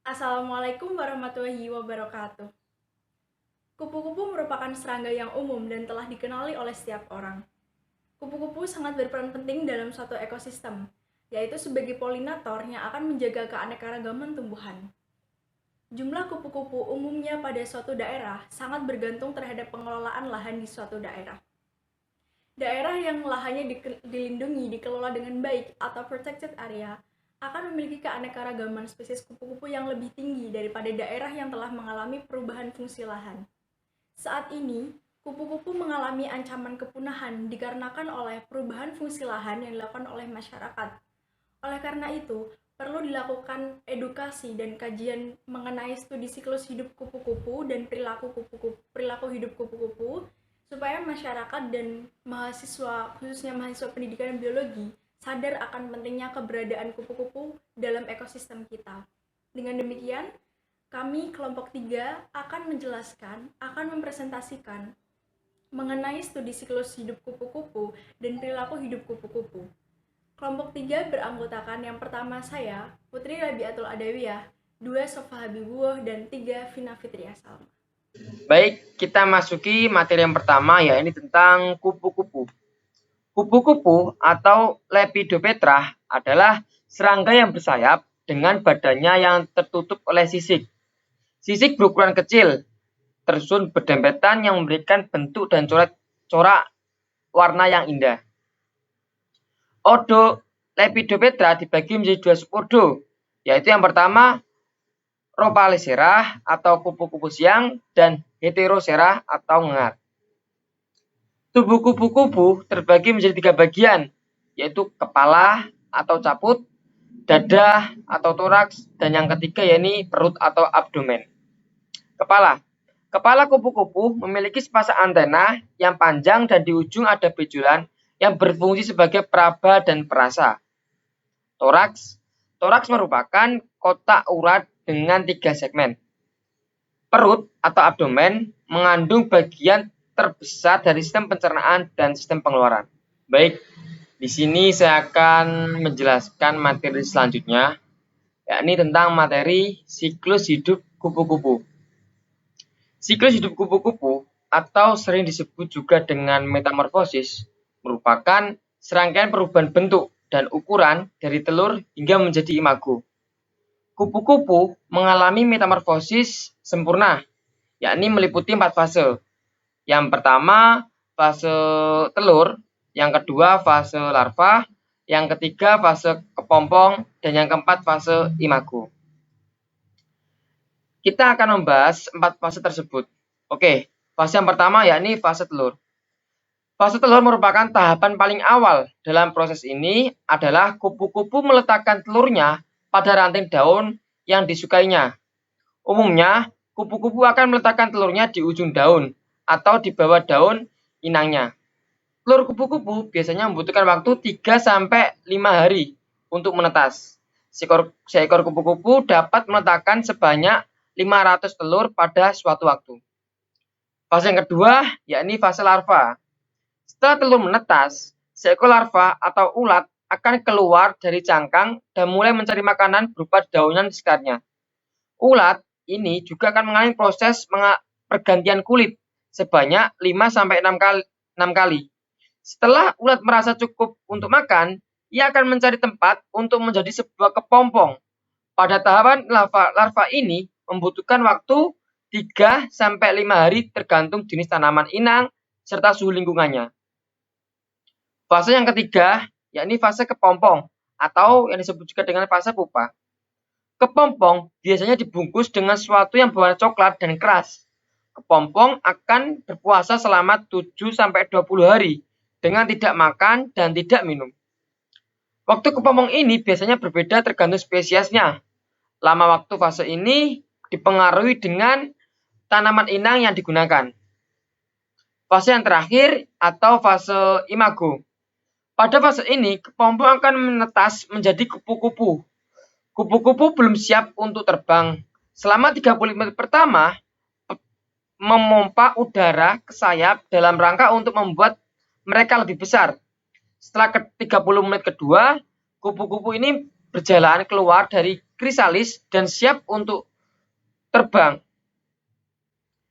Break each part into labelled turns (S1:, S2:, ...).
S1: Assalamualaikum warahmatullahi wabarakatuh. Kupu-kupu merupakan serangga yang umum dan telah dikenali oleh setiap orang. Kupu-kupu sangat berperan penting dalam suatu ekosistem, yaitu sebagai polinator yang akan menjaga keanekaragaman tumbuhan. Jumlah kupu-kupu umumnya pada suatu daerah sangat bergantung terhadap pengelolaan lahan di suatu daerah. Daerah yang lahannya dilindungi dikelola dengan baik atau protected area akan memiliki keanekaragaman spesies kupu-kupu yang lebih tinggi daripada daerah yang telah mengalami perubahan fungsi lahan. Saat ini, kupu-kupu mengalami ancaman kepunahan dikarenakan oleh perubahan fungsi lahan yang dilakukan oleh masyarakat. Oleh karena itu, perlu dilakukan edukasi dan kajian mengenai studi siklus hidup kupu-kupu dan perilaku hidup kupu-kupu supaya masyarakat dan mahasiswa, khususnya mahasiswa pendidikan biologi, sadar akan pentingnya keberadaan kupu-kupu dalam ekosistem kita. Dengan demikian, kami kelompok 3 akan menjelaskan, akan mempresentasikan mengenai studi siklus hidup kupu-kupu dan perilaku hidup kupu-kupu. Kelompok 3 beranggotakan yang pertama saya, Putri Rabiatul Adawiyah, 2 Sofa Habibullah, dan 3 Vina Fitria Salma.
S2: Baik, kita masuki materi yang pertama, yaitu tentang kupu-kupu. Kupu-kupu atau Lepidopetra adalah serangga yang bersayap dengan badannya yang tertutup oleh sisik. Sisik berukuran kecil, tersusun berdempetan yang memberikan bentuk dan corak warna yang indah. Ordo Lepidopetra dibagi menjadi dua subordo, yaitu yang pertama Rhopalocera atau kupu-kupu siang dan Heterocera atau ngengat. Tubuh kupu-kupu terbagi menjadi 3 bagian, yaitu kepala atau caput, dada atau toraks, dan yang ketiga yaitu perut atau abdomen. Kepala. Kepala kupu-kupu memiliki sepasang antena yang panjang dan di ujung ada benjolan yang berfungsi sebagai peraba dan perasa. Toraks. Toraks merupakan kotak urat dengan 3 segmen. Perut atau abdomen mengandung bagian terbesar dari sistem pencernaan dan sistem pengeluaran. Baik, di sini saya akan menjelaskan materi selanjutnya, yakni tentang materi siklus hidup kupu-kupu. Siklus hidup kupu-kupu atau sering disebut juga dengan metamorfosis merupakan serangkaian perubahan bentuk dan ukuran dari telur hingga menjadi imago. Kupu-kupu mengalami metamorfosis sempurna, yakni meliputi 4 fase. Yang pertama, fase telur, yang kedua fase larva, yang ketiga fase kepompong, dan yang keempat fase imago. Kita akan membahas 4 fase tersebut. Oke, fase yang pertama yakni fase telur. Fase telur merupakan tahapan paling awal. Dalam proses ini adalah kupu-kupu meletakkan telurnya pada ranting daun yang disukainya. Umumnya, kupu-kupu akan meletakkan telurnya di ujung daun atau di bawah daun inangnya. Telur kupu-kupu biasanya membutuhkan waktu 3-5 hari untuk menetas. Seekor kupu-kupu dapat meletakkan sebanyak 500 telur pada suatu waktu. Fase yang kedua, yakni fase larva. Setelah telur menetas, seekor larva atau ulat akan keluar dari cangkang dan mulai mencari makanan berupa daunan di sekitarnya. Ulat ini juga akan mengalami proses pergantian kulit sebanyak 5-6 kali. Setelah ulat merasa cukup untuk makan, ia akan mencari tempat untuk menjadi sebuah kepompong. Pada tahapan larva ini membutuhkan waktu 3-5 hari tergantung jenis tanaman inang serta suhu lingkungannya. Fase yang ketiga, yakni fase kepompong atau yang disebut juga dengan fase pupa. Kepompong biasanya dibungkus dengan sesuatu yang berwarna coklat dan keras. Kepompong akan berpuasa selama 7-20 hari dengan tidak makan dan tidak minum. Waktu kepompong ini biasanya berbeda tergantung spesiesnya. Lama waktu fase ini dipengaruhi dengan tanaman inang yang digunakan. Fase yang terakhir atau fase imago. Pada fase ini, kepompong akan menetas menjadi kupu-kupu. Kupu-kupu belum siap untuk terbang. Selama 30 menit pertama, memompa udara ke sayap dalam rangka untuk membuat mereka lebih besar. Setelah 30 menit kedua, kupu-kupu ini berjalan keluar dari krisalis dan siap untuk terbang.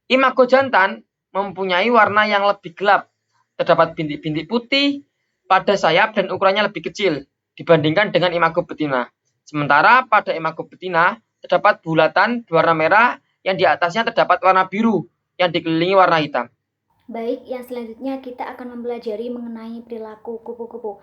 S2: Imago jantan mempunyai warna yang lebih gelap. Terdapat bintik-bintik putih pada sayap dan ukurannya lebih kecil dibandingkan dengan imago betina. Sementara pada imago betina terdapat bulatan berwarna merah yang di atasnya terdapat warna biru yang dikelilingi warna hitam.
S3: Baik, yang selanjutnya kita akan mempelajari mengenai perilaku kupu-kupu.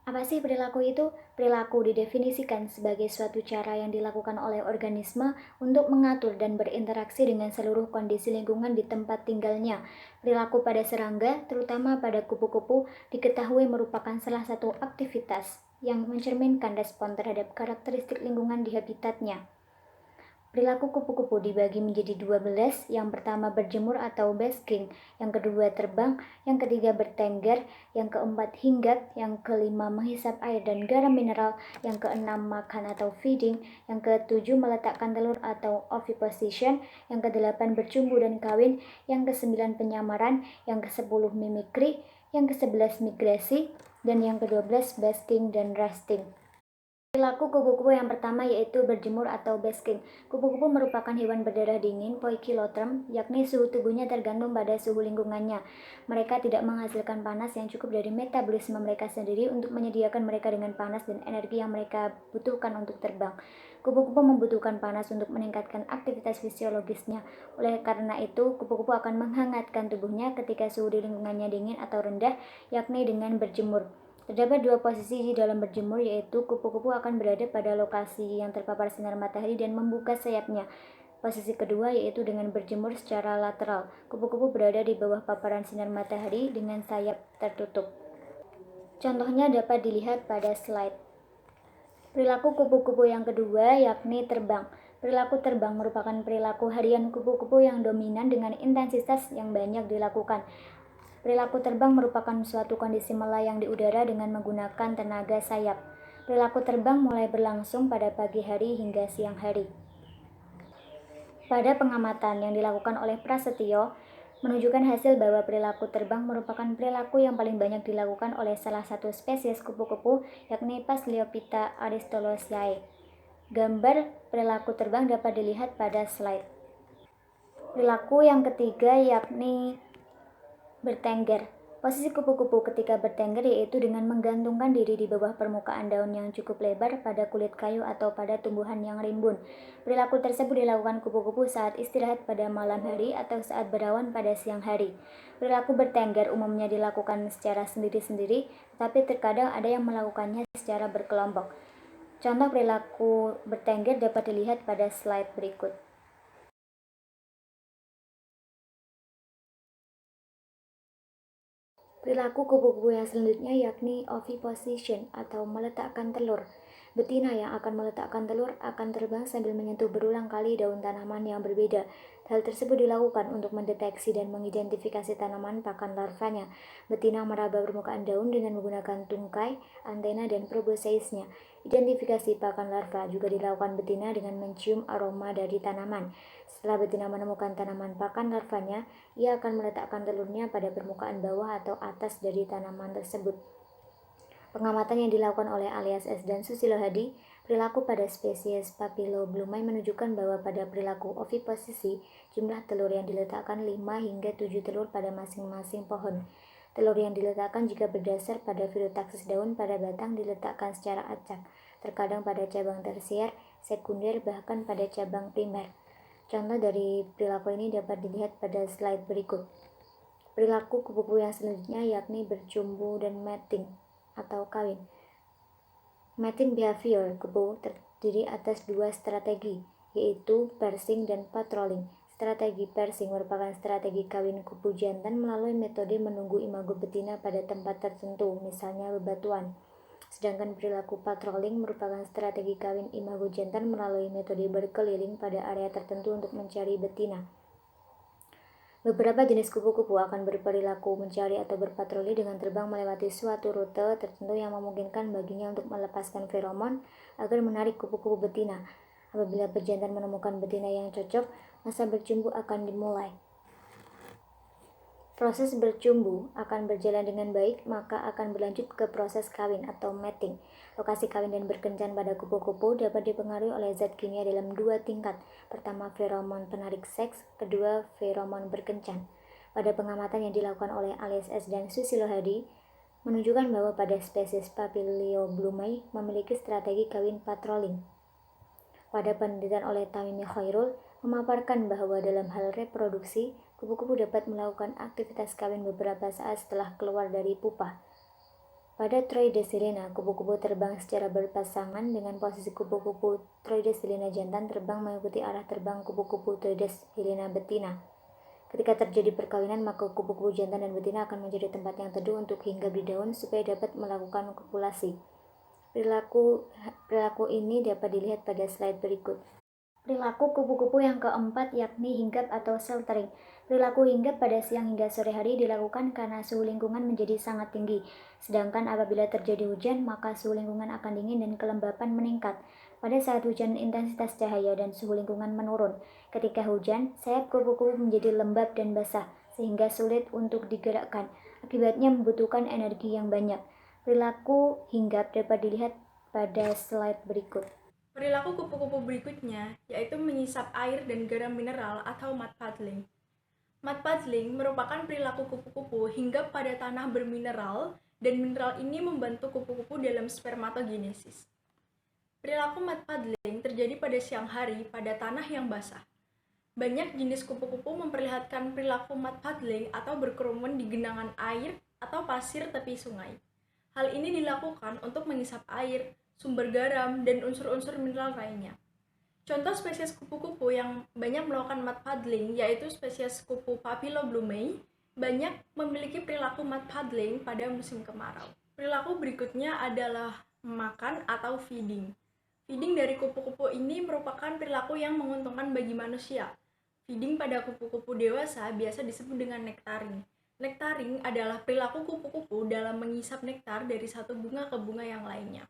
S3: Apa sih perilaku itu? Perilaku didefinisikan sebagai suatu cara yang dilakukan oleh organisme untuk mengatur dan berinteraksi dengan seluruh kondisi lingkungan di tempat tinggalnya. Perilaku pada serangga, terutama pada kupu-kupu, diketahui merupakan salah satu aktivitas yang mencerminkan respon terhadap karakteristik lingkungan di habitatnya. Perilaku kupu-kupu dibagi menjadi 12, yang pertama berjemur atau basking, yang kedua terbang, yang ketiga bertengger, yang keempat hinggap, yang kelima menghisap air dan garam mineral, yang keenam makan atau feeding, yang ketujuh meletakkan telur atau oviposition, yang kedelapan bercumbu dan kawin, yang kesembilan penyamaran, yang kesepuluh mimikri, yang kesebelas migrasi, dan yang ke-12 basking dan resting. Perilaku kupu-kupu yang pertama yaitu berjemur atau basking. Kupu-kupu merupakan hewan berdarah dingin, poikilotherm, yakni suhu tubuhnya tergantung pada suhu lingkungannya. Mereka tidak menghasilkan panas yang cukup dari metabolisme mereka sendiri untuk menyediakan mereka dengan panas dan energi yang mereka butuhkan untuk terbang. Kupu-kupu membutuhkan panas untuk meningkatkan aktivitas fisiologisnya. Oleh karena itu, kupu-kupu akan menghangatkan tubuhnya ketika suhu di lingkungannya dingin atau rendah, yakni dengan berjemur. Terdapat dua posisi di dalam berjemur, yaitu kupu-kupu akan berada pada lokasi yang terpapar sinar matahari dan membuka sayapnya. Posisi kedua yaitu dengan berjemur secara lateral. Kupu-kupu berada di bawah paparan sinar matahari dengan sayap tertutup. Contohnya dapat dilihat pada slide. Perilaku kupu-kupu yang kedua yakni terbang. Perilaku terbang merupakan perilaku harian kupu-kupu yang dominan dengan intensitas yang banyak dilakukan. Perilaku terbang merupakan suatu kondisi melayang di udara dengan menggunakan tenaga sayap. Perilaku terbang mulai berlangsung pada pagi hari hingga siang hari. Pada pengamatan yang dilakukan oleh Prasetyo, menunjukkan hasil bahwa perilaku terbang merupakan perilaku yang paling banyak dilakukan oleh salah satu spesies kupu-kupu, yakni Pasleopita aristolochiae. Gambar perilaku terbang dapat dilihat pada slide. Perilaku yang ketiga yakni bertengger. Posisi kupu-kupu ketika bertengger yaitu dengan menggantungkan diri di bawah permukaan daun yang cukup lebar pada kulit kayu atau pada tumbuhan yang rimbun. Perilaku tersebut dilakukan kupu-kupu saat istirahat pada malam hari atau saat berawan pada siang hari. Perilaku bertengger umumnya dilakukan secara sendiri-sendiri, tetapi terkadang ada yang melakukannya secara berkelompok. Contoh perilaku bertengger dapat dilihat pada slide berikut. Perilaku kupu-kupu yang selanjutnya yakni oviposition atau meletakkan telur. Betina yang akan meletakkan telur akan terbang sambil menyentuh berulang kali daun tanaman yang berbeda. Hal tersebut dilakukan untuk mendeteksi dan mengidentifikasi tanaman pakan larvanya. Betina meraba permukaan daun dengan menggunakan tungkai, antena, dan proboscisnya. Identifikasi pakan larva juga dilakukan betina dengan mencium aroma dari tanaman. Setelah betina menemukan tanaman pakan larvanya, ia akan meletakkan telurnya pada permukaan bawah atau atas dari tanaman tersebut. Pengamatan yang dilakukan oleh Alias S. dan Susilo Hadi, perilaku pada spesies Papiloblumae menunjukkan bahwa pada perilaku oviposisi, jumlah telur yang diletakkan 5 hingga 7 telur pada masing-masing pohon. Telur yang diletakkan jika berdasar pada filotaksis daun pada batang diletakkan secara acak, terkadang pada cabang tersier, sekunder, bahkan pada cabang primer. Contoh dari perilaku ini dapat dilihat pada slide berikut. Perilaku kupu-kupu yang selanjutnya yakni bercumbu dan mating atau kawin. Mating behavior kupu terdiri atas dua strategi, yaitu pairsing dan patrolling. Strategi pairsing merupakan strategi kawin kupu jantan melalui metode menunggu imago betina pada tempat tertentu, misalnya bebatuan. Sedangkan perilaku patrolling merupakan strategi kawin imago jantan melalui metode berkeliling pada area tertentu untuk mencari betina. Beberapa jenis kupu-kupu akan berperilaku mencari atau berpatroli dengan terbang melewati suatu rute tertentu yang memungkinkan baginya untuk melepaskan feromon agar menarik kupu-kupu betina. Apabila pejantan menemukan betina yang cocok, masa bercumbu akan dimulai. proses bercumbu akan berjalan dengan baik, maka akan berlanjut ke proses kawin atau mating. Lokasi kawin dan berkencan pada kupu-kupu dapat dipengaruhi oleh zat kimia dalam 2 tingkat. Pertama, feromon penarik seks, kedua, feromon berkencan. Pada pengamatan yang dilakukan oleh Alice S. dan Susilo Hadi, menunjukkan bahwa pada spesies Papilioblumae memiliki strategi kawin patrolling. Pada penelitian oleh Tamimi Khairul, memaparkan bahwa dalam hal reproduksi, kupu-kupu dapat melakukan aktivitas kawin beberapa saat setelah keluar dari pupa. Pada Troides helena, kupu-kupu terbang secara berpasangan dengan posisi kupu-kupu Troides helena jantan terbang mengikuti arah terbang kupu-kupu Troides helena betina. Ketika terjadi perkawinan, maka kupu-kupu jantan dan betina akan menjadi tempat yang teduh untuk hinggap di daun supaya dapat melakukan kopulasi. Perilaku ini dapat dilihat pada slide berikut. Perilaku kupu-kupu yang keempat yakni hinggap atau sheltering. Perilaku hinggap pada siang hingga sore hari dilakukan karena suhu lingkungan menjadi sangat tinggi. Sedangkan apabila terjadi hujan, maka suhu lingkungan akan dingin dan kelembapan meningkat. Pada saat hujan, intensitas cahaya dan suhu lingkungan menurun. Ketika hujan, sayap kupu-kupu menjadi lembab dan basah, sehingga sulit untuk digerakkan. Akibatnya membutuhkan energi yang banyak. Perilaku hinggap dapat dilihat pada slide berikut.
S1: Perilaku kupu-kupu berikutnya yaitu menyisap air dan garam mineral atau mud puddling. Mud puddling merupakan perilaku kupu-kupu hinggap pada tanah bermineral dan mineral ini membantu kupu-kupu dalam spermatogenesis. Perilaku mud puddling terjadi pada siang hari pada tanah yang basah. Banyak jenis kupu-kupu memperlihatkan perilaku mud puddling atau berkerumun di genangan air atau pasir tepi sungai. Hal ini dilakukan untuk mengisap air, sumber garam, dan unsur-unsur mineral lainnya. Contoh spesies kupu-kupu yang banyak melakukan mud puddling yaitu spesies kupu Papilioblumae banyak memiliki perilaku mud puddling pada musim kemarau. Perilaku berikutnya adalah makan atau feeding. Feeding dari kupu-kupu ini merupakan perilaku yang menguntungkan bagi manusia. Feeding pada kupu-kupu dewasa biasa disebut dengan nektaring. Nektaring adalah perilaku kupu-kupu dalam mengisap nektar dari satu bunga ke bunga yang lainnya.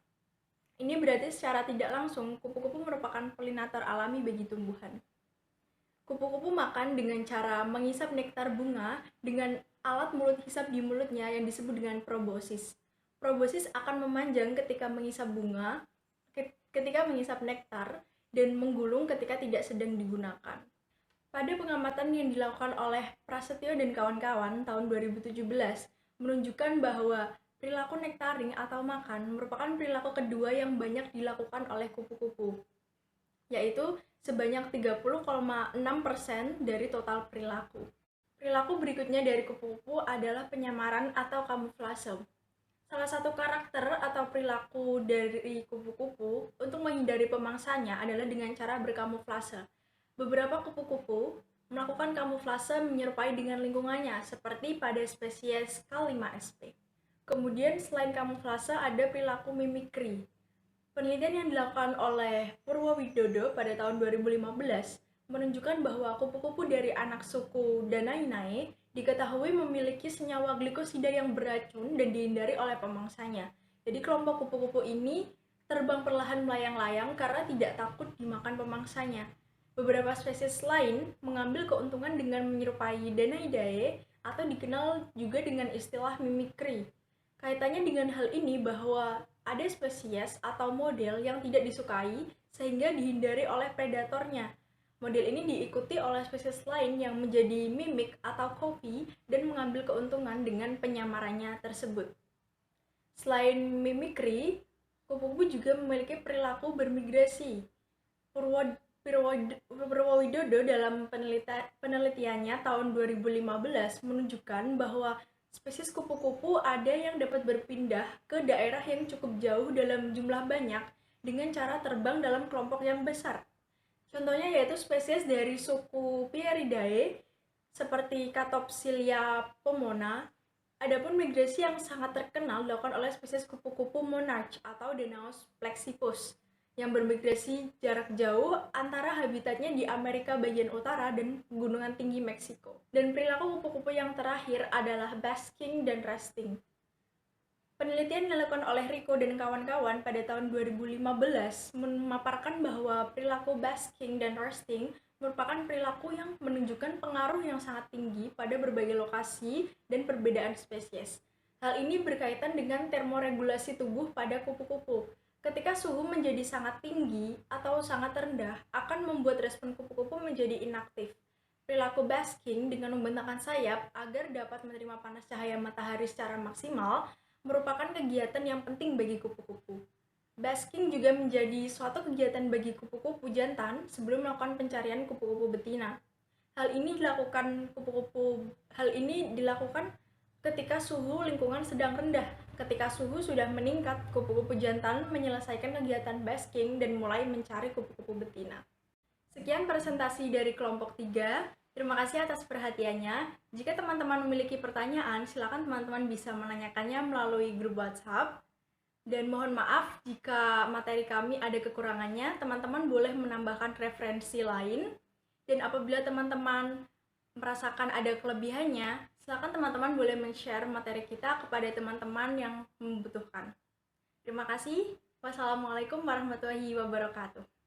S1: Ini berarti secara tidak langsung, kupu-kupu merupakan polinator alami bagi tumbuhan. Kupu-kupu makan dengan cara mengisap nektar bunga dengan alat mulut hisap di mulutnya yang disebut dengan proboscis. Proboscis akan memanjang ketika mengisap nektar, dan menggulung ketika tidak sedang digunakan. Pada pengamatan yang dilakukan oleh Prasetyo dan kawan-kawan tahun 2017 menunjukkan bahwa perilaku nektaring atau makan merupakan perilaku kedua yang banyak dilakukan oleh kupu-kupu, yaitu sebanyak 30,6% dari total perilaku. Perilaku berikutnya dari kupu-kupu adalah penyamaran atau kamuflase. Salah satu karakter atau perilaku dari kupu-kupu untuk menghindari pemangsanya adalah dengan cara berkamuflase. Beberapa kupu-kupu melakukan kamuflase menyerupai dengan lingkungannya, seperti pada spesies K5sp. Kemudian selain kamuflase ada perilaku mimikri. Penelitian yang dilakukan oleh Purwowidodo pada tahun 2015 menunjukkan bahwa kupu-kupu dari anak suku Danainae diketahui memiliki senyawa glikosida yang beracun dan dihindari oleh pemangsanya. Jadi kelompok kupu-kupu ini terbang perlahan melayang-layang karena tidak takut dimakan pemangsanya. Beberapa spesies lain mengambil keuntungan dengan menyerupai Danaidae atau dikenal juga dengan istilah mimikri. Kaitannya dengan hal ini bahwa ada spesies atau model yang tidak disukai sehingga dihindari oleh predatornya. Model ini diikuti oleh spesies lain yang menjadi mimik atau copy dan mengambil keuntungan dengan penyamarannya tersebut. Selain mimikri, kupu-kupu juga memiliki perilaku bermigrasi. Purwowidodo dalam penelitiannya tahun 2015 menunjukkan bahwa spesies kupu-kupu ada yang dapat berpindah ke daerah yang cukup jauh dalam jumlah banyak dengan cara terbang dalam kelompok yang besar. Contohnya yaitu spesies dari suku Pieridae seperti Catopsilia pomona. Adapun migrasi yang sangat terkenal dilakukan oleh spesies kupu-kupu monarch atau Danaus flexipus yang bermigrasi jarak jauh antara habitatnya di Amerika bagian utara dan pegunungan tinggi Meksiko. Dan perilaku kupu-kupu yang terakhir adalah basking dan resting. Penelitian yang dilakukan oleh Rico dan kawan-kawan pada tahun 2015 memaparkan bahwa perilaku basking dan resting merupakan perilaku yang menunjukkan pengaruh yang sangat tinggi pada berbagai lokasi dan perbedaan spesies. Hal ini berkaitan dengan termoregulasi tubuh pada kupu-kupu. Ketika suhu menjadi sangat tinggi atau sangat rendah, akan membuat respon kupu-kupu menjadi inaktif. Perilaku basking dengan membentangkan sayap agar dapat menerima panas cahaya matahari secara maksimal merupakan kegiatan yang penting bagi kupu-kupu. Basking juga menjadi suatu kegiatan bagi kupu-kupu jantan sebelum melakukan pencarian kupu-kupu betina. Hal ini dilakukan ketika suhu lingkungan sedang rendah. Ketika suhu sudah meningkat, kupu-kupu jantan menyelesaikan kegiatan basking dan mulai mencari kupu-kupu betina. Sekian presentasi dari kelompok 3. Terima kasih atas perhatiannya. Jika teman-teman memiliki pertanyaan, silakan teman-teman bisa menanyakannya melalui grup WhatsApp. Dan mohon maaf jika materi kami ada kekurangannya, teman-teman boleh menambahkan referensi lain. Dan apabila teman-teman merasakan ada kelebihannya, silakan teman-teman boleh men-share materi kita kepada teman-teman yang membutuhkan. Terima kasih. Wassalamualaikum warahmatullahi wabarakatuh.